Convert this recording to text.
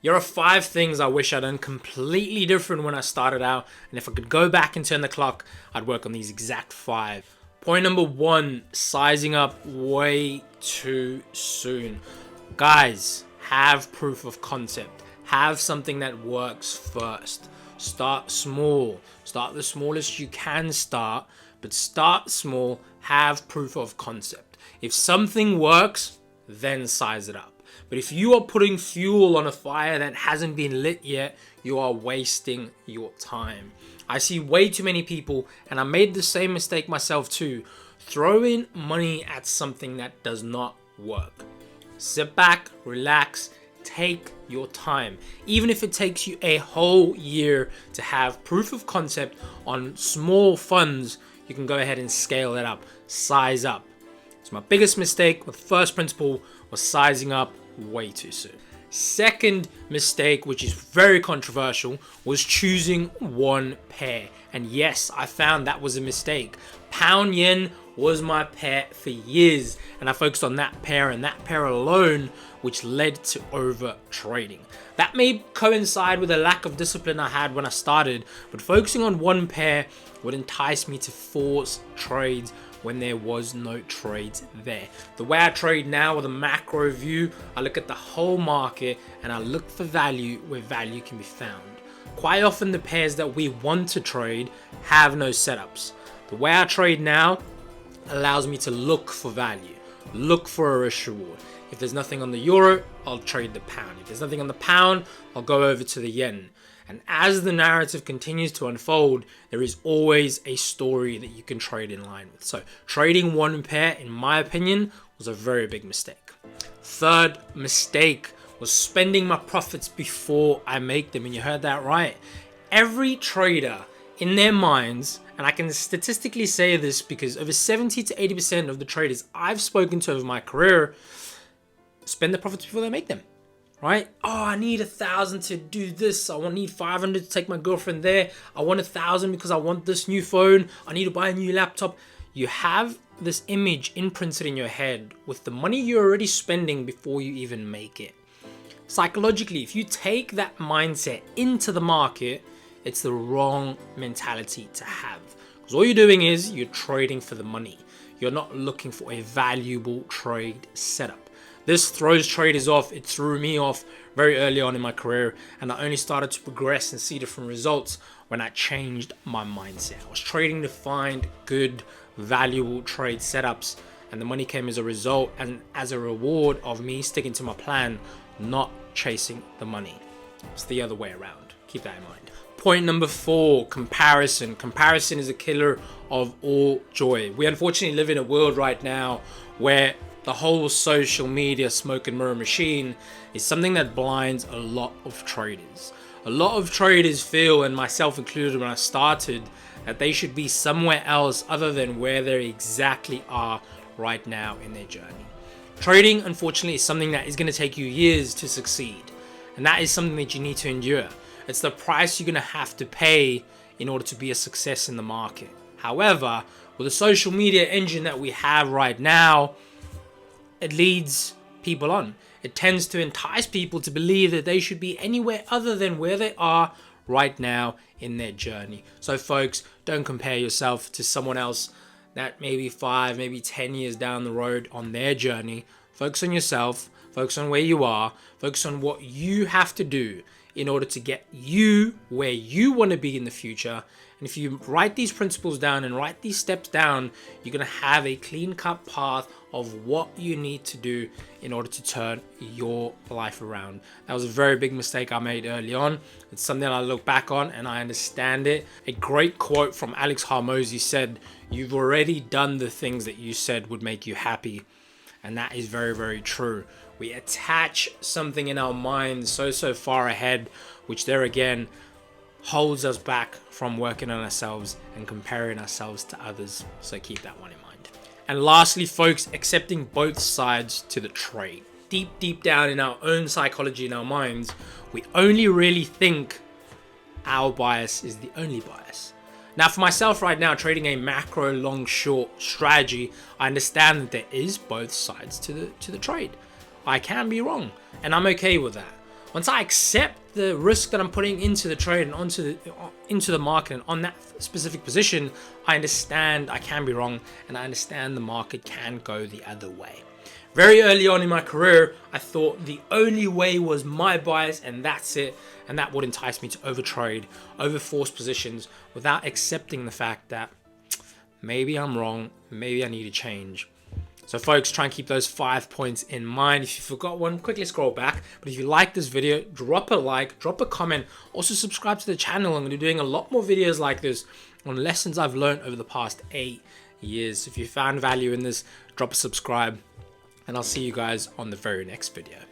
Here are 5 things I wish I'd done completely different when I started out, and if I could go back and turn the clock, I'd work on these exact 5. Point number 1, sizing up way too soon. Guys, have proof of concept. Have something that works first. Start small. Start the smallest you can start, but start small, have proof of concept. If something works, then size it up. But if you are putting fuel on a fire that hasn't been lit yet, you are wasting your time. I see way too many people, and I made the same mistake myself too, throwing money at something that does not work. Sit back, relax, take your time. Even if it takes you a whole year to have proof of concept on small funds, you can go ahead and scale it up, size up. So my biggest mistake with the first principle was sizing up way too soon. Second mistake, which is very controversial, was choosing one pair. And yes, I found that was a mistake. Pound yen was my pair for years, and I focused on that pair and that pair alone, which led to over trading. That may coincide with a lack of discipline I had when I started, but focusing on one pair would entice me to force trades when there was no trades there. The way I trade now with a macro view, I look at the whole market and I look for value where value can be found. Quite often the pairs that we want to trade have no setups. The way I trade now allows me to look for value, look for a risk reward. If there's nothing on the euro, I'll trade the pound. If there's nothing on the pound, I'll go over to the yen. And as the narrative continues to unfold, there is always a story that you can trade in line with. So trading one pair, in my opinion, was a very big mistake. Third mistake was spending my profits before I make them. And you heard that right. Every trader in their minds, and I can statistically say this because over 70 to 80% of the traders I've spoken to over my career spend the profits before they make them. Right? Oh, I need 1,000 to do this. I need 500 to take my girlfriend there. I want 1,000 because I want this new phone. I need to buy a new laptop. You have this image imprinted in your head with the money you're already spending before you even make it. Psychologically, if you take that mindset into the market, it's the wrong mentality to have. Because all you're doing is you're trading for the money. You're not looking for a valuable trade setup. This throws traders off. It threw me off very early on in my career, and I only started to progress and see different results when I changed my mindset. I was trading to find good, valuable trade setups, and the money came as a result and as a reward of me sticking to my plan, not chasing the money. It's the other way around. Keep that in mind. Point number 4, comparison. Comparison is a killer of all joy. We unfortunately live in a world right now where the whole social media smoke and mirror machine is something that blinds a lot of traders. A lot of traders feel, and myself included when I started, that they should be somewhere else other than where they exactly are right now in their journey. Trading, unfortunately, is something that is going to take you years to succeed. And that is something that you need to endure. It's the price you're going to have to pay in order to be a success in the market. However, with the social media engine that we have right now, it leads people on. It tends to entice people to believe that they should be anywhere other than where they are right now in their journey. So folks, don't compare yourself to someone else that maybe 5, maybe 10 years down the road on their journey. Focus on yourself, focus on where you are, focus on what you have to do in order to get you where you want to be in the future. And if you write these principles down and write these steps down, you're going to have a clean-cut path of what you need to do in order to turn your life around. That was a very big mistake I made early on. It's something I look back on and I understand it. A great quote from Alex Hormozi said, "You've already done the things that you said would make you happy." And that is very, very true. We attach something in our minds so far ahead, which there again holds us back from working on ourselves and comparing ourselves to others. So keep that one in mind. And lastly, folks, accepting both sides to the trade. Deep down in our own psychology, in our minds, we only really think our bias is the only bias. Now, for myself right now, trading a macro long short strategy, I understand that there is both sides to the trade. I can be wrong, and I'm okay with that. Once I accept the risk that I'm putting into the trade and into the market and on that specific position, I understand I can be wrong, and I understand the market can go the other way. Very early on in my career, I thought the only way was my bias and that's it, and that would entice me to overtrade, overforce positions without accepting the fact that maybe I'm wrong, maybe I need to change. So folks, try and keep those 5 points in mind. If you forgot one, quickly scroll back. But if you like this video, drop a like, drop a comment. Also subscribe to the channel. I'm going to be doing a lot more videos like this on lessons I've learned over the past 8 years. If you found value in this, drop a subscribe. And I'll see you guys on the very next video.